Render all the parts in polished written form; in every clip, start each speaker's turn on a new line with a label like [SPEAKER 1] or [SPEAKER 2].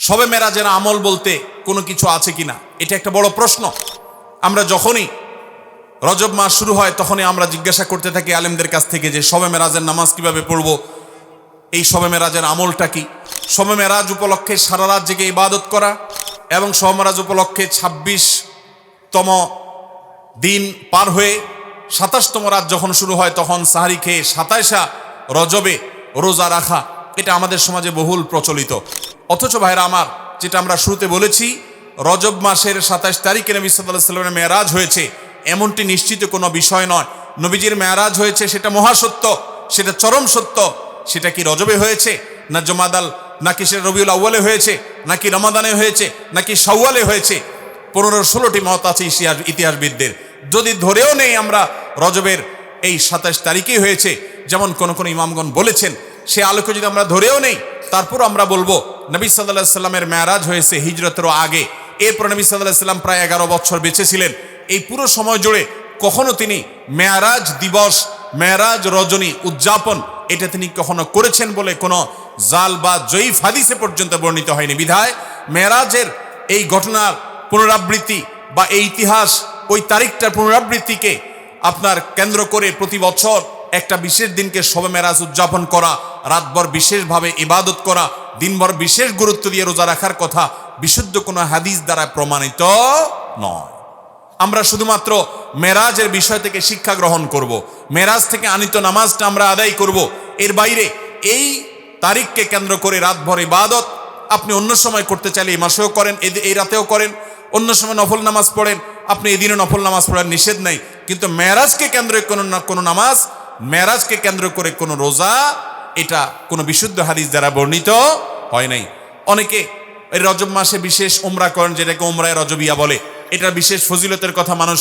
[SPEAKER 1] শবে মেরাজের আমল বলতে কোনো কিছু আছে কিনা, এটা একটা বড় প্রশ্ন। আমরা যখনই রজব মাস শুরু হয় তখনই আমরা জিজ্ঞাসা করতে থাকি আলেমদের কাছ থেকে যে শবে মেরাজের নামাজ কিভাবে পড়ব, এই শবে মেরাজের আমলটা কি। শবে মেরাজ উপলক্ষে সারা রাত জেগে ইবাদত করা এবং শবে মেরাজ উপলক্ষে 26তম দিন পার হয়ে 27তম রাত যখন শুরু হয় তখন সাহারি খেয়ে 27 রজবে রোজা রাখা, এটা আমাদের সমাজে বহুল প্রচলিত। অথচ ভাইরা আমার, যেটা আমরা শুরুতে বলেছি, রজব মাসের 27 তারিখে নবী সাল্লাল্লাহু আলাইহি ওয়াসাল্লামের মেরাজ হয়েছে এমনটি নিশ্চিত কোনো বিষয় নয়। নবীজির মেরাজ হয়েছে সেটা মহাসত্য, সেটা চরম সত্য। সেটা কি রজবে হয়েছে, না জমাদাল, নাকি সেটা রবিউল আউয়ালে হয়েছে, নাকি রমাদানে হয়েছে, নাকি শাওয়ালে হয়েছে, 15-16টি মত আছে ইতিহাসবিদদের। যদি ধরেও নেই আমরা রজবের এই 27 তারিখেই হয়েছে, যেমন কোন কোন ইমামগণ বলেছেন, সে আলোকে যদি আমরা ধরেও নেই, তারপর আমরা বলবো নবী সাল্লাল্লাহু আলাইহি সাল্লামের মেরাজ হয়েছে হিজরতেরও আগে। এরপর নবী সাল্লাল্লাহু আলাইহি সাল্লাম প্রায় 11 বছর বেঁচে ছিলেন। এই পুরো সময় জুড়ে কখনো তিনি মেরাজ দিবস, মেরাজ রজনী উদযাপন এটা তিনি কখনো করেছেন বলে কোনো জাল বা জয়ীফ হাদিসে পর্যন্ত বর্ণিত হয়নি। বিধায় মেরাজের এই ঘটনার পুনরাবৃত্তি বা এই ইতিহাস, ওই তারিখটার পুনরাবৃত্তিকে আপনার কেন্দ্র করে প্রতি বছর একটা বিশেষ দিনকে শবে মেরাজ উদযাপন করা, রাতভর বিশেষভাবে ইবাদত করা, দিনভর বিশেষ গুরুত্ব দিয়ে রোজা রাখার কথা বিশুদ্ধ কোনো হাদিস দ্বারা প্রমাণিত নয়। আমরা শুধুমাত্র মেরাজের বিষয় থেকে শিক্ষা গ্রহণ করব, মেরাজ থেকে আনিত নামাজটা আমরা আদায় করব। এর বাইরে এই তারিখকে কেন্দ্র করে রাতভর ইবাদত আপনি অন্য সময় করতে চাইলে এই মাসেও করেন, এই রাতেও করেন, অন্য সময় নফল নামাজ পড়েন, আপনি এদিনও নফল নামাজ পড়ার নিষেধ নাই। কিন্তু মেরাজকে কেন্দ্র করে কোনো নামাজ, মেরাজকে কেন্দ্র করে কোনো রোজা, এটা কোনো বিশুদ্ধ হাদিস দ্বারা বর্ণিত হয় নাই। অনেকে এই রজব মাসে বিশেষ উমরা করেন, যেটাকে উমরায়ে রজবিয়া বলে। এটার বিশেষ ফজিলতের কথা মানুষ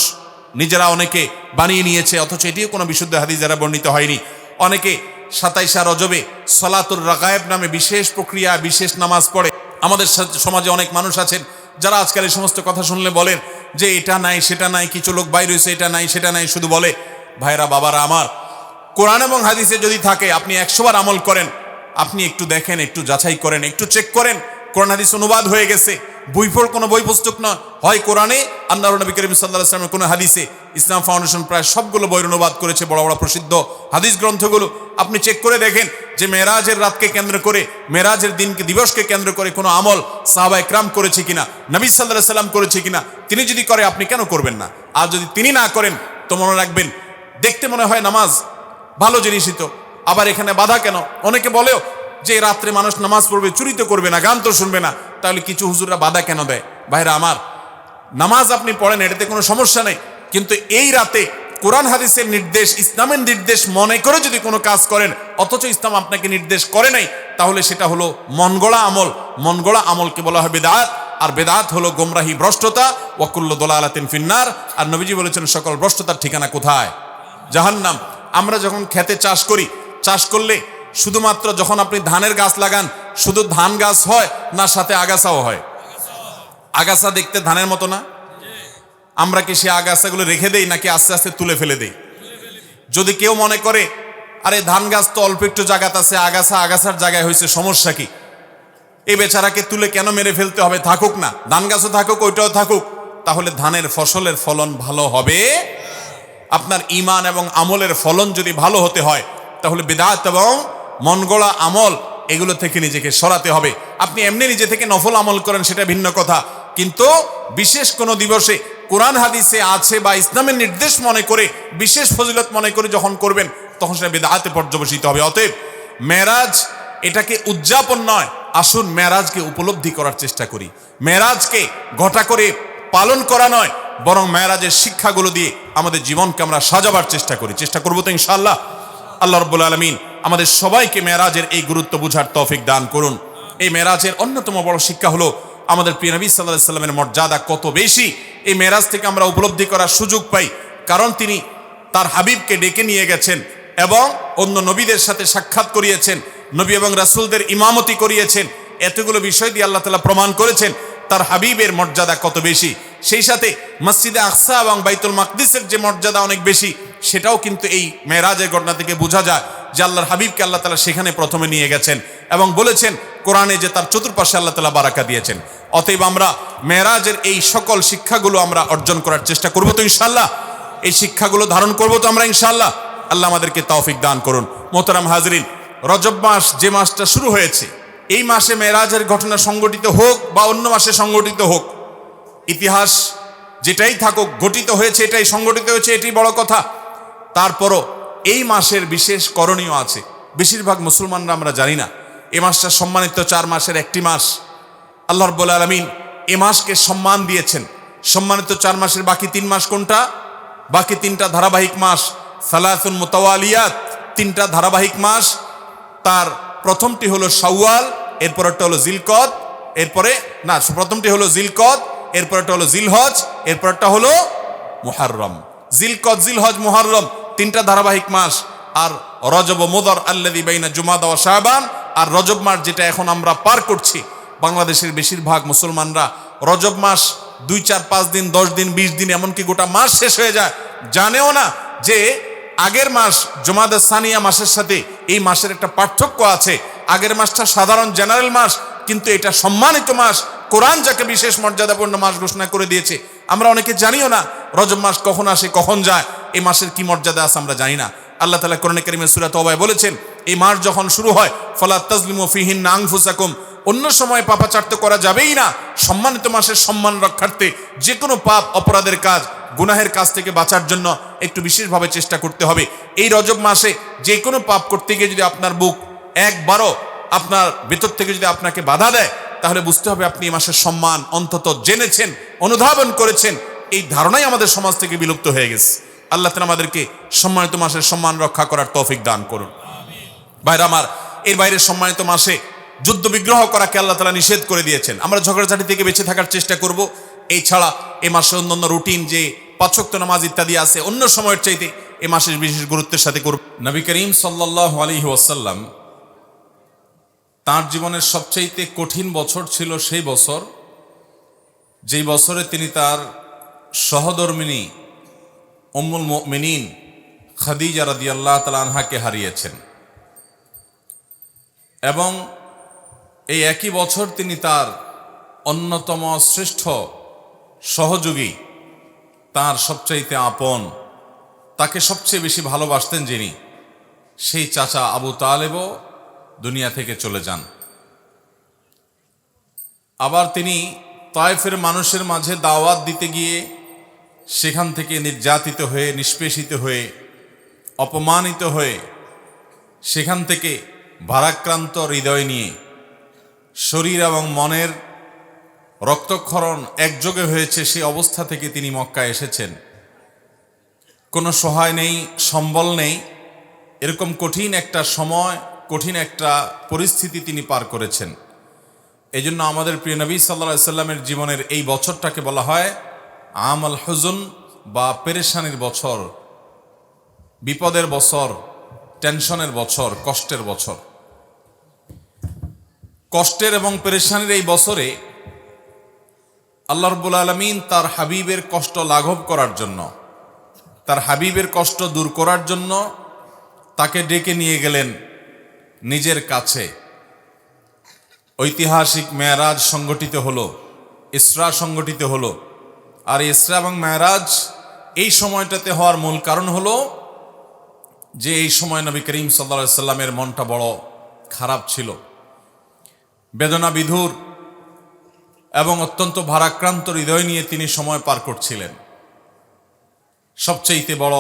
[SPEAKER 1] নিজেরা অনেকে বানিয়ে নিয়েছে, অথচ এটিও কোনো বিশুদ্ধ হাদিস দ্বারা বর্ণিত হয়নি। অনেকে 27 রজবে সালাতুর রাগায়েব নামে বিশেষ প্রক্রিয়া, বিশেষ নামাজ পড়ে। আমাদের সমাজে অনেক মানুষ আছেন যারা আজকাল এই সমস্ত কথা শুনলে বলেন যে এটা নাই সেটা নাই, কিছু লোক বাইরে হয়েছে, এটা নাই সেটা নাই শুধু বলে। ভাইরা বাবারা আমার, কোরআন এবং হাদিসে যদি থাকে আপনি 100 বার আমল করেন, আপনি একটু দেখেন, একটু যাচাই করেন, একটু চেক করেন। কোরআন হাদিস অনুবাদ হয়ে গেছে, কোনো বই পুস্তক নয়, হয় কোরআনে, আল্লাহর নবী করিম সাল্লাল্লাহু আলাইহি ওয়াসাল্লামের কোনো হাদিসে। ইসলাম ফাউন্ডেশন প্রায় সবগুলো বইয়ের অনুবাদ করেছে, বড় বড় প্রসিদ্ধ হাদিস গ্রন্থগুলো। আপনি চেক করে দেখেন যে মেরাজের রাতকে কেন্দ্র করে, মেরাজের দিনকে, দিবসকে কেন্দ্র করে কোনো আমল সাহাবা ইকরাম করেছে কিনা, নবী সাল্লাল্লাহু আলাইহি ওয়াসাল্লাম করেছে কিনা। তিনি যদি করে আপনি কেন করবেন না? আর যদি তিনি না করেন তো মনে রাখবেন, দেখতে মনে হয় নামাজ ভালো জিনিসই তো, আবার এখানে বাধা কেন? অনেকে বলেও যে রাত্রে মানুষ নামাজ পড়বে, চুরি তো করবে না, গান তো শুনবে না, তাহলে কিছু হুজুররা বাধা কেন দেয়? ভাইরা আমার, নামাজ আপনি পড়েন, এটাতে কোনো সমস্যা নেই, কিন্তু এই রাতে কোরআন হাদিসের নির্দেশ, ইসলামের নির্দেশ মনে করে যদি কোনো কাজ করেন, অথচ ইসলাম আপনাকে নির্দেশ করে নাই, তাহলে সেটা হলো মনগড়া আমল। মনগড়া আমলকে বলা হয় বেদাত, আর বেদাত হলো গোমরাহি, ভ্রষ্টতা। ওয়া কুল্লু দালালাতিন ফিন্নার। আর নবীজি বলেছেন সকল ভ্রষ্টতার ঠিকানা কোথায়? জাহান্নাম। আমরা যখন খেতে চাষ করি, চাষ করলে শুধুমাত্র যখন আপনি ধানের গাছ লাগান, শুধু ধান গাছ হয় না সাথে আগাছাও হয়? আগাছা দেখতে ধানের মতো না? আমরা কি সে আগাছাগুলো রেখে দেই নাকি আস্তে আস্তে তুলে ফেলে দেই? যদি কেউ মনে করে আরে ধান গাছ তো অল্প একটু জায়গাত আছে, আগাছার জায়গায় হয়েছে, সমস্যা কি? এই বেচারাকে তুলে কেন মেরে ফেলতে হবে? থাকুক না, ধান গাছও থাকুক, ওইটাও থাকুক, তাহলে ধানের ফসলের ফলন ভালো হবে। আপনার ঈমান এবং আমলের ফলন যদি ভালো হতে হয়, তাহলে বিদআত এবং মনগড়া আমল এগুলো থেকে নিজেকে সরাতে হবে। আপনি এমনি নিজে থেকে নফল আমল করেন, সেটা ভিন্ন কথা, কিন্তু বিশেষ কোনো দিবসে কোরআন হাদিসে আছে বা ইসলামের নির্দেশ মনে করে, বিশেষ ফজিলত মনে করে যখন করবেন, তখন সেটা বিদআতে পর্যবসিত হবে। অতএব মেরাজ এটাকে উদযাপন নয়, আসুন মেরাজকে উপলব্ধি করার চেষ্টা করি। মেরাজকে ঘটা করে পালন করা নয়, বরং মেরাজের শিক্ষাগুলো দিয়ে আমাদের জীবনকে আমরা সাজাবার চেষ্টা করবো তো ইনশাআল্লাহ। আল্লাহ রাব্বুল আলামিন আমাদের সবাইকে মেরাজের এই গুরুত্ব বুঝার তৌফিক দান করুন। এই মেরাজের অন্যতম বড় শিক্ষা হলো আমাদের প্রিয় নবী সাল্লাল্লাহু আলাইহি ওয়াসাল্লামের মর্যাদা কত বেশি। এই মেরাজ থেকে আমরা উপলব্ধি করার সুযোগ পাই, কারণ তিনি তার হাবিবকে ডেকে নিয়ে গেছেন এবং অন্য নবীদের সাথে সাক্ষাৎ করিয়েছেন, নবী এবং রাসূলদের ইমামতি করিয়েছেন। এতগুলো বিষয় দিয়ে আল্লাহ তাআলা প্রমাণ করেছেন তার হাবিবের মর্যাদা কত বেশি। সেই সাথে মসজিদে আকসা এবং বাইতুল মাকদিসের যে মর্যাদা অনেক বেশি, সেটাও কিন্তু এই মেরাজের ঘটনা থেকে বোঝা যায় যে আল্লাহর হাবিবকে আল্লাহ তাআলা সেখানে প্রথমে নিয়ে গেছেন এবং বলেছেন কোরআনে যে তার চতুর্পাশে আল্লাহ তাআলা বারাকা দিয়েছেন। অতএব আমরা মেরাজের এই সকল শিক্ষাগুলো আমরা অর্জন করার চেষ্টা করব তো ইনশাআল্লাহ, এই শিক্ষাগুলো ধারণ করব তো আমরা ইনশাআল্লাহ। আল্লাহ আমাদেরকে তৌফিক দান করুন। মোহতারাম হাজরিন, রজব মাস যে মাসটা শুরু হয়েছে, এই মাসে মেরাজের ঘটনা সংগঠিত হোক বা অন্য মাসে সংগঠিত হোক, ইতিহাস যেটাই থাকুক, ঘটিত হয়েছে এটাই, সংগঠিত হয়েছে এটাই বড় কথা। তারপরও এই মাসের বিশেষ করণীয় আছে। বেশিরভাগ মুসলমানরা আমরা জানি না এই মাসটা সম্মানিত 4 মাসের একটি মাস। আল্লাহ রাব্বুল আলামিন এই মাসকে সম্মান দিয়েছেন। সম্মানিত 4 মাসের বাকি 3 মাস কোনটা? বাকি 3টা ধারাবাহিক মাস, সালাসুন মুতাওয়ালিয়াত, 3টা ধারাবাহিক মাস। তার প্রথমটি হলো শাওয়াল, এরপরটা হলো জিলকদ, এরপরে না, প্রথমটি হলো জিলকদ, এরপরটা হলো জিলহজ, এরপরটা হলো মুহররম। জিলকদ, জিলহজ, মুহররম 3টা ধারাবাহিক মাস। আর রজব ও মুদর আল্লাযী বাইনা জুমাদা ওয়া শাবান, আর রজব মাস যেটা এখন আমরা পার করছি, বাংলাদেশের বেশিরভাগ মুসলমানরা রজব মাস 2, 4, 5 দিন, 10 দিন, 20 দিন, এমনকি গোটা মাস শেষ হয়ে যায়, জানেও না যে আগের মাস জুমাদা সানিয়া মাসের সাথে এই মাসের একটা পার্থক্য আছে। আগের মাসটা সাধারণ জেনারেল মাস, কিন্তু এটা সম্মানিত মাস। কোরআন যাকে বিশেষ মর্যাদাপূর্ণ মাস ঘোষণা করে দিয়েছে, আমরা অনেকে জানিও না রজব মাস কখন আসে কখন যায়, এই মাসের কি মর্যাদা আছে আমরা জানি না। আল্লাহ তাআলা কোরআনে কারীমে সূরা তওবায় বলেছেন, এই মাস যখন শুরু হয়, ফালা তাজলিমু ফিহিন্না আনফুসাকুম, অন্য সময় পাপাচার্য করা যাবেই না। সম্মানিত মাসের সম্মান রক্ষার্থে যে কোনো পাপ, অপরাধের কাজ, গুনাহের কাজ থেকে বাঁচার জন্য একটু বিশেষভাবে চেষ্টা করতে হবে। এই রজব মাসে যে কোনো পাপ করতে গিয়ে যদি আপনার বুক একবারও আপনার ভেতর থেকে যদি আপনাকে বাধা দেয়, তাহলে বুঝতে হবে আপনি এই মাসের সম্মান অন্তত জেনেছেন, অনুধাবন করেছেন। এই ধারণাই আমাদের সমাজ থেকে বিলুপ্ত হয়ে গেছে। আল্লাহ তাআলা আমাদেরকে সম্মানিত মাসের সম্মান রক্ষা করার তৌফিক দান করুন। ভাইরা আমার, এর বাইরে সম্মানিত মাসে যুদ্ধ বিগ্রহ করাকে আল্লাহ তাআলা নিষেধ করে দিয়েছেন। আমরা ঝগড়াঝাটি থেকে বেঁচে থাকার চেষ্টা করব। এই ছাড়া এই মাসে অন্যান্য রুটিন যে 5 ওয়াক্ত নামাজ ইত্যাদি আছে, অন্য সময়ের চাইতে এই মাসের বিশেষ গুরুত্বের সাথে করব। নবী করিম সাল্লাল্লাহু আলাইহি ওয়াসাল্লাম তাঁর জীবনের সবচাইতে কঠিন বছর ছিল সেই বছর, যেই বছরে তিনি তার সহধর্মিণী উম্মুল মুমিনিন খাদিজা রাদিয়াল্লাহু তাআলা আনহাকে হারিয়েছেন। এবং এই একই বছর তিনি তার অন্যতম শ্রেষ্ঠ সহযোগী, তার সবচাইতে আপন, তাকে সবচেয়ে বেশি ভালোবাসতেন যিনি, সেই চাচা আবু তালেবও দুনিয়া থেকে চলে যান। আবার তিনি তায়েফের মানুষের মাঝে দাওয়াত দিতে গিয়ে সেখান থেকে নির্যাতিত হয়ে, নিষ্পেষিত হয়ে, অপমানিত হয়ে, সেখান থেকে ভারাক্রান্ত হৃদয় নিয়ে, শরীর এবং মনের রক্তক্ষরণ একযোগে হয়েছে, সেই অবস্থা থেকে তিনি মক্কায় এসেছেন। কোনো সহায় নেই, সম্বল নেই, এরকম কঠিন একটা সময়, কঠিন একটা পরিস্থিতি তিনি পার করেছেন। এই জন্য আমাদের প্রিয় নবী সাল্লাল্লাহু আলাইহি সাল্লামের জীবনের এই বছরটাকে বলা হয় আমল হুজুন বা পেরেশানির বছর, বিপদের বছর, টেনশনের বছর, কষ্টের বছর। কষ্টের এবং পেরেশানির এই বছরে আল্লাহ রাব্বুল আলামিন তার হাবিবের কষ্ট লাঘব করার জন্য, তার হাবিবের কষ্ট দূর করার জন্য তাকে ডেকে নিয়ে গেলেন নিজের কাছে। ঐতিহাসিক মেরাজ সংগঠিত হলো, ইসরা সংগঠিত হলো। আর ইসরা এবং মেরাজ এই সময়টাতে হওয়ার মূল কারণ হলো যে এই সময় নবী করিম সাল্লাল্লাহু আলাইহি সাল্লামের মনটা বড় খারাপ ছিল, বেদনা বিধুর এবং অত্যন্ত ভারাক্রান্ত হৃদয় নিয়ে তিনি সময় পার করছিলেন। সবচেয়ে বড়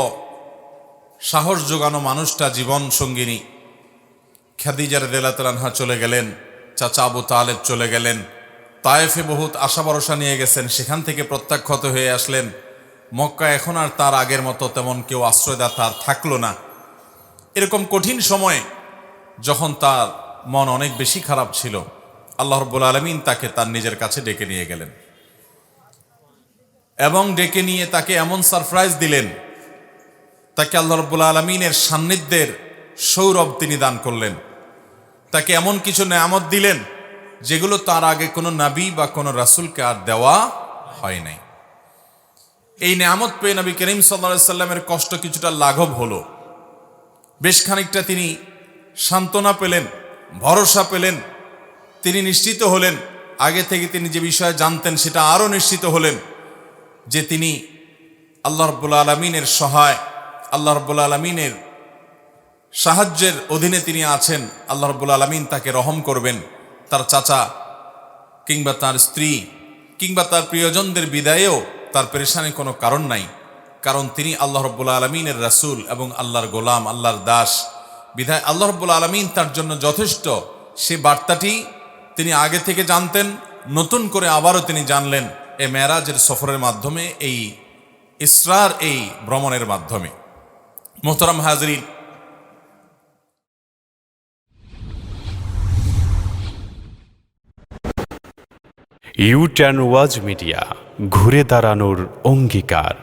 [SPEAKER 1] সাহস যোগানো মানুষটা, জীবন সঙ্গিনী খাদিজা রাদিয়াল্লাহু তাআলা আনহা চলে গেলেন, চাচা আবু তালেব চলে গেলেন, তায়েফে বহুত আশা ভরসা নিয়ে গেছেন, সেখান থেকে প্রত্যাখ্যাত হয়ে আসলেন। মক্কা এখন আর তার আগের মতো তেমন কেউ আশ্রয়দাতা আর থাকলো না। এরকম কঠিন সময়ে যখন তার মন অনেক বেশি খারাপ ছিল, আল্লাহ রাব্বুল আলামিন তাকে তার নিজের কাছে ডেকে নিয়ে গেলেন এবং ডেকে নিয়ে তাকে এমন সারপ্রাইজ দিলেন, তাকে আল্লাহ রাব্বুল আলামিনের সান্নিধ্যের সৌরভ তিনি দান করলেন। তাকে এমন কিছু নেয়ামত দিলেন যেগুলো তার আগে কোনো নবী বা কোনো রাসূলকে আর দেওয়া হয় নাই। এই নেয়ামত পেয়ে নবী করিম সাল্লাল্লাহু আলাইহি সাল্লামের কষ্ট কিছুটা লাঘব হলো। বেশ খানিকটা তিনি সান্ত্বনা পেলেন, ভরসা পেলেন, তিনি নিশ্চিত হলেন, আগে থেকে তিনি যে বিষয়ে জানতেন সেটা আরও নিশ্চিত হলেন যে তিনি আল্লাহ রাব্বুল আলামিনের সহায়, আল্লাহ রাব্বুল আলামিনের সাহায্যের অধীনে তিনি আছেন। আল্লাহ রাব্বুল আলামিন তাকে রহম করবেন, তার চাচা কিংবা তার স্ত্রী কিংবা তার প্রিয়জনদের বিদায়েও তার পেরেশানির কোনো কারণ নাই, কারণ তিনি আল্লাহ রাব্বুল আলামিনের রাসূল এবং আল্লাহর গোলাম, আল্লাহর দাস। বিধায় আল্লাহ রাব্বুল আলামিন তার জন্য যথেষ্ট। সে বার্তাটি তিনি আগে থেকে জানতেন, নতুন করে আবারও তিনি জানলেন এই মেরাজের সফরের মাধ্যমে, এই ইসরার এই ভ্রমণের মাধ্যমে। মোহতারাম হাজরিন,
[SPEAKER 2] ইউ টার্ন ওয়াজ মিডিয়া, ঘুরে দাঁড়ানোর অঙ্গীকার।